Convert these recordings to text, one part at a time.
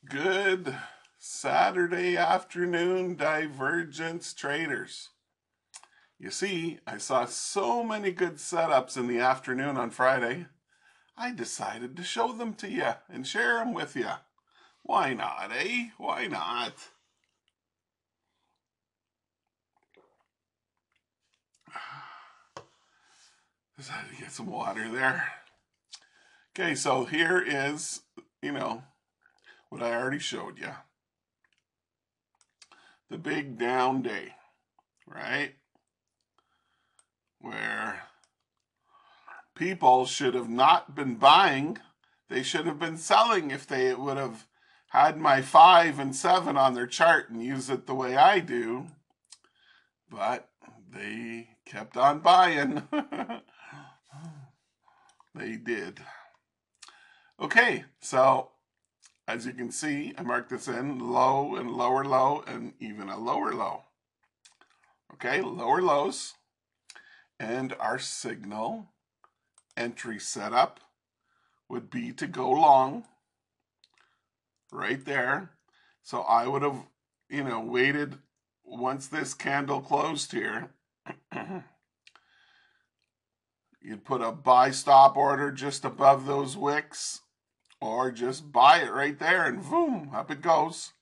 Good Saturday afternoon, Divergence traders. You see, I saw so many good setups in the afternoon on Friday, I decided to show them to you and share them with you. Why not, eh? Why not? Decided to get some water there. Okay, so here is, what I already showed you. The big down day, right? Where people should have not been buying. They should have been selling if they would have had my 5 and 7 on their chart and used it the way I do. But they kept on buying. They did. Okay, so as you can see, I marked this in low and lower low and even a lower low. Okay, lower lows. And our signal entry setup would be to go long right there. So I would have, waited once this candle closed here. You'd put a buy stop order just above those wicks or just buy it right there and boom, up it goes.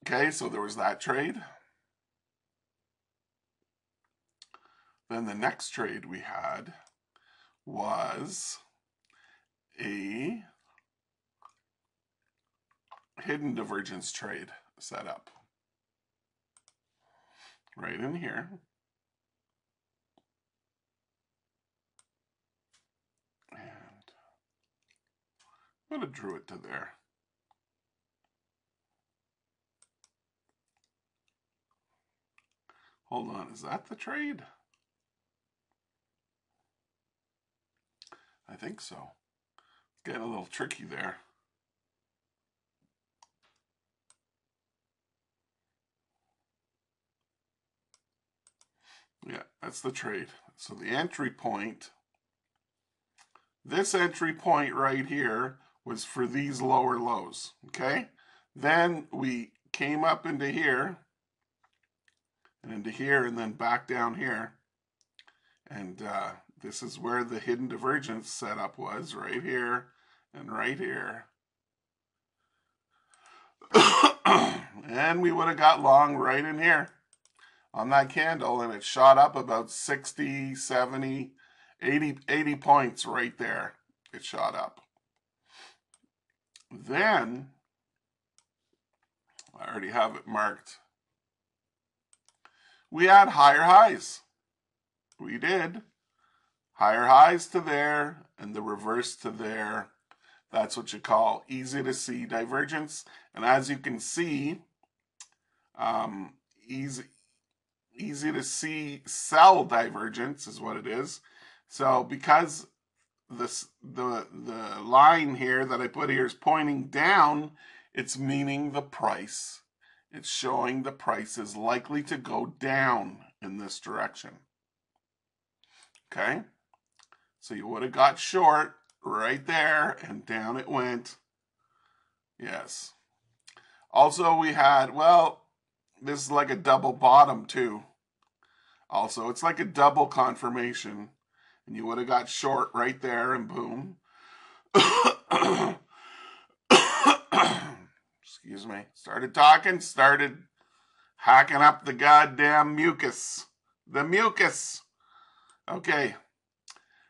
Okay, so there was that trade. Then the next trade we had was a hidden divergence trade setup right in here. And I would have drew it to there. Hold on, is that the trade? I think so. It's getting a little tricky there. Yeah, that's the trade. So the entry point, this entry point right here was for these lower lows, okay? Then we came up into here and into here and then back down here. And this is where the hidden divergence setup was, right here and right here. And we would have got long right in here on that candle, and it shot up about 60, 70, 80 points right there. It shot up. Then, I already have it marked. We had higher highs. We did. Higher highs to there and the reverse to there. That's what you call easy to see divergence. And as you can see, easy to see sell divergence is what it is. So because the line here that I put here is pointing down, it's meaning the price. It's showing the price is likely to go down in this direction. Okay? So you would have got short right there and down it went. Yes. Also we had, well, this is like a double bottom too. Also, it's like a double confirmation. And you would have got short right there and boom. Excuse me. Started talking, started hacking up the goddamn mucus. The mucus. Okay.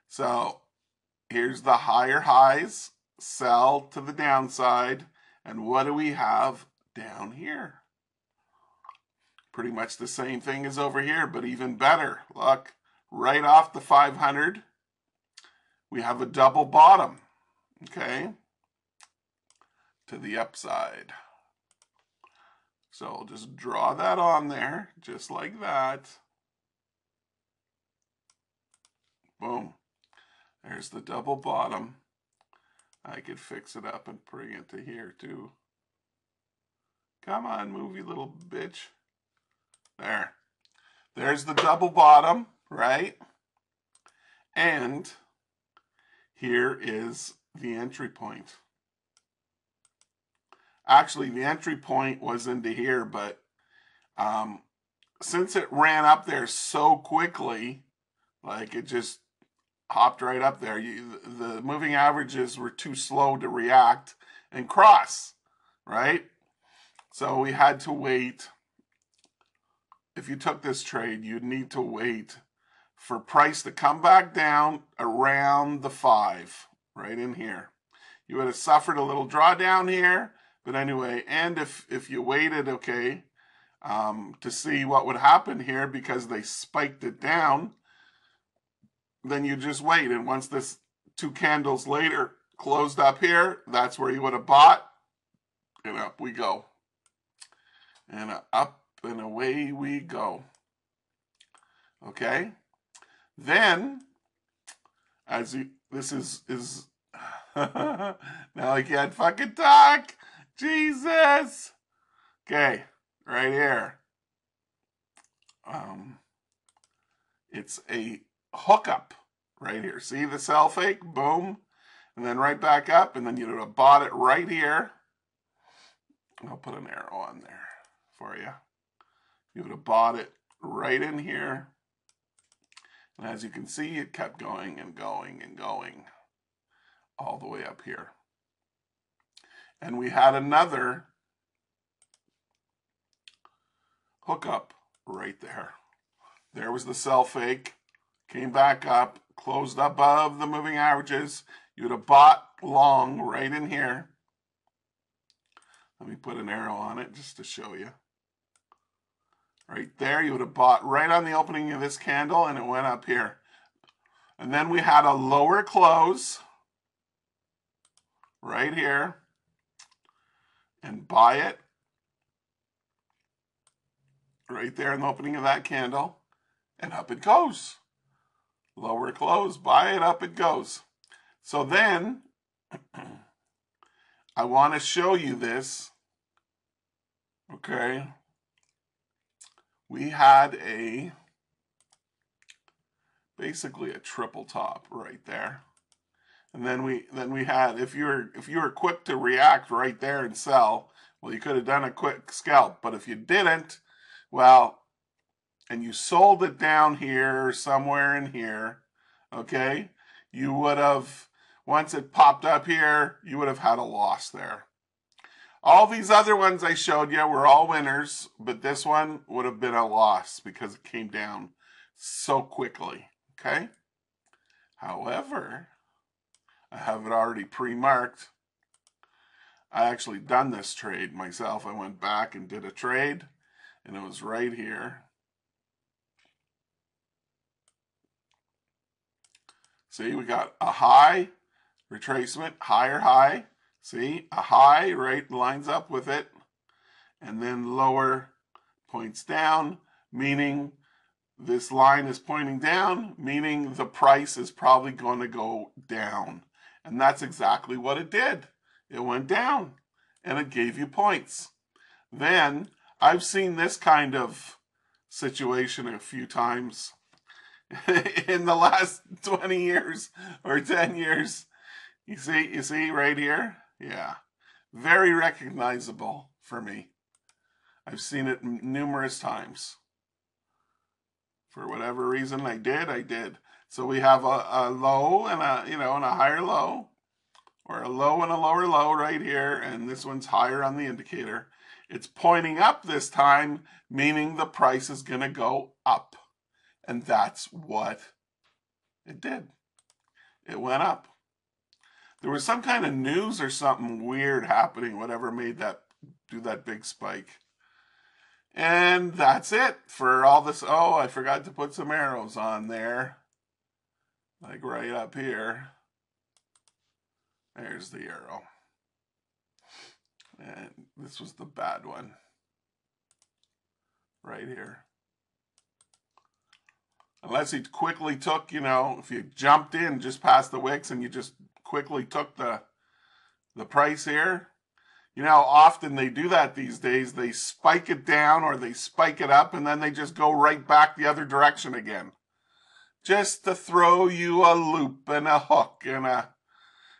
So here's the higher highs. Sell to the downside. And what do we have down here? Pretty much the same thing as over here, but even better. Look, right off the 500, we have a double bottom, okay, to the upside. So I'll just draw that on there, just like that. Boom. There's the double bottom. I could fix it up and bring it to here too. Come on, move, you little bitch. There. There's the double bottom, right? And here is the entry point. Actually, the entry point was into here, but since it ran up there so quickly, like it just hopped right up there, the moving averages were too slow to react and cross, right? So we had to wait. If you took this trade, you'd need to wait for price to come back down around the 5, right in here. You would have suffered a little drawdown here, but anyway, and if you waited, okay, to see what would happen here because they spiked it down, then you just wait. And once this 2 candles later closed up here, that's where you would have bought, and up we go. And up and away we go. Okay? Then, as you, this is now I can't fucking talk. Jesus. Okay, right here. It's a hookup right here. See the sell fake? Boom. And then right back up, and then you'd have bought it right here. I'll put an arrow on there for you. You would have bought it right in here. And as you can see, it kept going and going and going all the way up here. And we had another hookup right there. There was the sell fake, came back up, closed above the moving averages. You would have bought long right in here. Let me put an arrow on it just to show you. Right there, you would have bought right on the opening of this candle, and it went up here. And then we had a lower close right here, and buy it right there in the opening of that candle, and up it goes. Lower close, buy it, up it goes. So then I want to show you this. Okay, we had basically a triple top right there, and then we had, if you were quick to react right there and sell, well, you could have done a quick scalp. But if you didn't, well, and you sold it down here somewhere in here, okay, you would have, once it popped up here, you would have had a loss there. All these other ones I showed you were all winners, but this one would have been a loss because it came down so quickly, okay? However, I have it already pre-marked. I actually done this trade myself. I went back and did a trade, and it was right here. See, we got a high, retracement, higher high. See, a high, right, lines up with it, and then lower points down, meaning this line is pointing down, meaning the price is probably going to go down. And that's exactly what it did. It went down, and it gave you points. Then, I've seen this kind of situation a few times in the last 20 years or 10 years. You see right here? Yeah, very recognizable for me. I've seen it numerous times. For whatever reason I did. So we have a low and and a higher low, or a low and a lower low right here, and this one's higher on the indicator. It's pointing up this time, meaning the price is going to go up. And that's what it did. It went up. There was some kind of news or something weird happening, whatever made that do that big spike. And that's it for all this. Oh, I forgot to put some arrows on there. Like right up here. There's the arrow. And this was the bad one. Right here. Unless he quickly took, if you jumped in just past the wicks and you just quickly took the price here. Often they do that these days. They spike it down or they spike it up, and then they just go right back the other direction again. Just to throw you a loop and a hook and a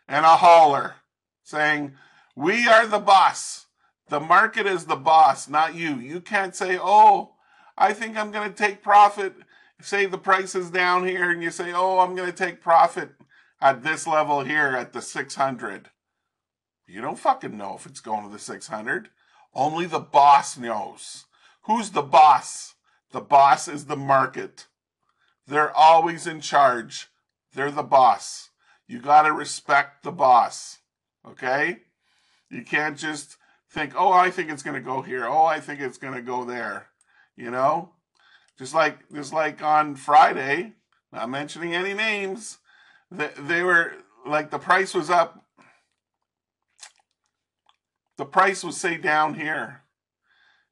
holler, saying, we are the boss. The market is the boss, not you. You can't say, oh, I think I'm going to take profit. Say the price is down here and you say, oh, I'm going to take profit at this level here at the 600. You don't fucking know if it's going to the 600. Only the boss knows. Who's the boss? The boss is the market. They're always in charge. They're the boss. You got to respect the boss. Okay? You can't just think, oh, I think it's going to go here. Oh, I think it's going to go there. You know? Just like on Friday, not mentioning any names, they were like the price was up. The price was say down here.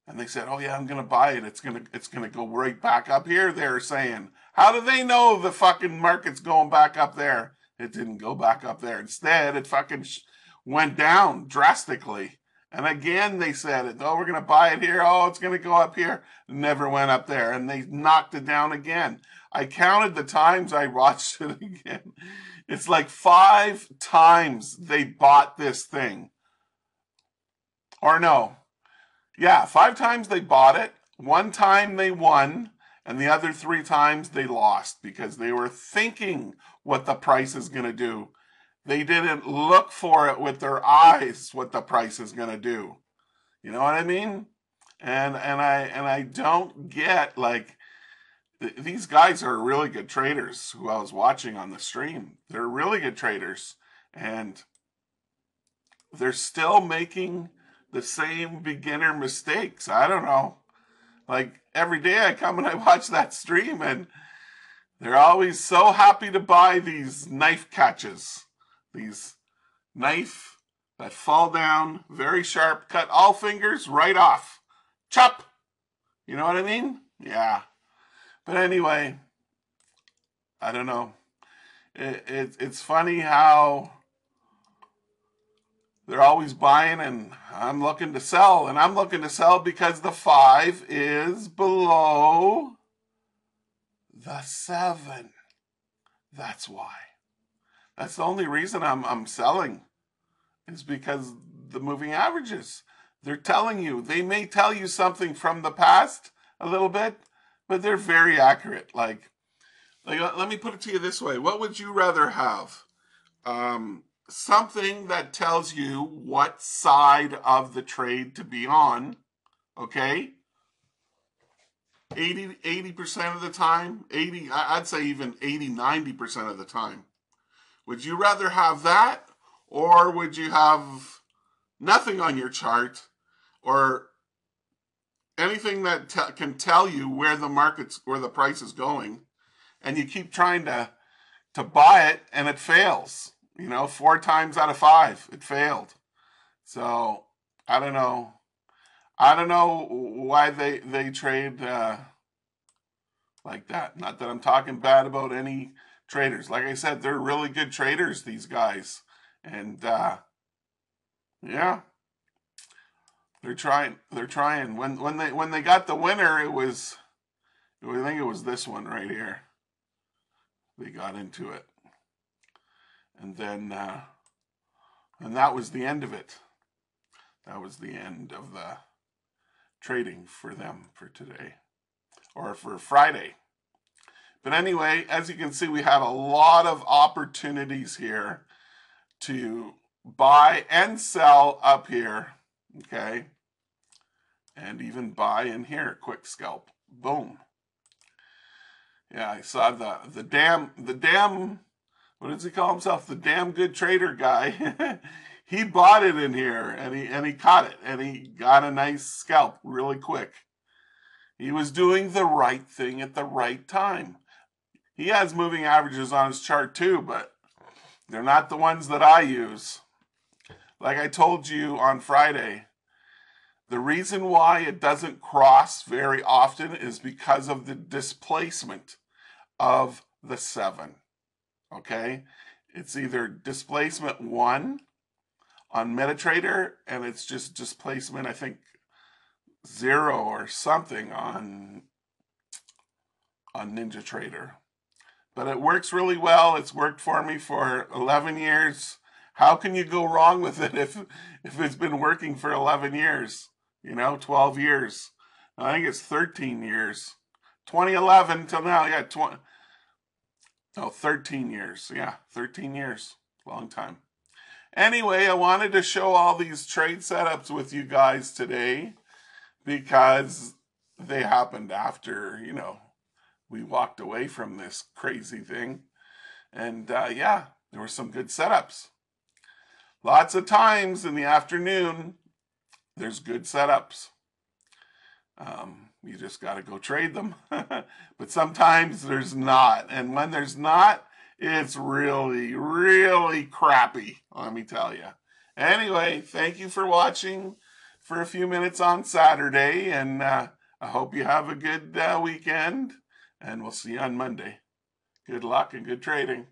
And they said, oh yeah, I'm gonna buy it. It's gonna go right back up here. They're saying, how do they know the fucking market's going back up there? It didn't go back up there. Instead, it fucking went down drastically. And again, they said it. Oh, we're gonna buy it here. Oh, it's gonna go up here. It never went up there, and they knocked it down again. I counted the times I watched it again. It's like 5 times they bought this thing. Or no. Yeah, 5 times they bought it. 1 time they won, and the other 3 times they lost because they were thinking what the price is going to do. They didn't look for it with their eyes what the price is going to do. You know what I mean? And I don't get, like, these guys are really good traders who I was watching on the stream. They're really good traders, and they're still making the same beginner mistakes. I don't know. Like every day I come and I watch that stream and they're always so happy to buy these knife catches. These knife that fall down, very sharp, cut all fingers right off. Chop! You know what I mean? Yeah. But anyway, I don't know. It's funny how they're always buying and I'm looking to sell. And I'm looking to sell because the 5 is below the 7. That's why. That's the only reason I'm selling. Is because the moving averages. They're telling you. They may tell you something from the past a little bit, but they're very accurate. Like let me put it to you this way. What would you rather have? Something that tells you what side of the trade to be on, okay? 80% of the time, I'd say even 90% of the time. Would you rather have that, or would you have nothing on your chart, or anything that can tell you where the price is going, and you keep trying to buy it and it fails? You know, 4 times out of 5, it failed. So, I don't know. I don't know why they trade like that. Not that I'm talking bad about any traders. Like I said, they're really good traders, these guys. And, yeah. They're trying. When they got the winner, I think it was this one right here. They got into it. And then, and that was the end of it. That was the end of the trading for them for today, or for Friday. But anyway, as you can see, we have a lot of opportunities here to buy and sell up here, okay? And even buy in here, quick scalp, boom. Yeah, I saw the damn, what does he call himself? The damn good trader guy. He bought it in here and he caught it and he got a nice scalp really quick. He was doing the right thing at the right time. He has moving averages on his chart too, but they're not the ones that I use. Like I told you on Friday, the reason why it doesn't cross very often is because of the displacement of the 7. Okay? It's either displacement 1 on MetaTrader, and it's just displacement, I think, 0 or something on NinjaTrader. But it works really well. It's worked for me for 11 years. How can you go wrong with it if it's been working for 11 years? 12 years. I think it's 13 years. 2011 till now, yeah, 13 years. Yeah, 13 years. Long time. Anyway, I wanted to show all these trade setups with you guys today because they happened after, we walked away from this crazy thing. And yeah, there were some good setups. Lots of times in the afternoon, there's good setups. You just got to go trade them. But sometimes there's not. And when there's not, it's really, really crappy, let me tell you. Anyway, thank you for watching for a few minutes on Saturday. And I hope you have a good weekend. And we'll see you on Monday. Good luck and good trading.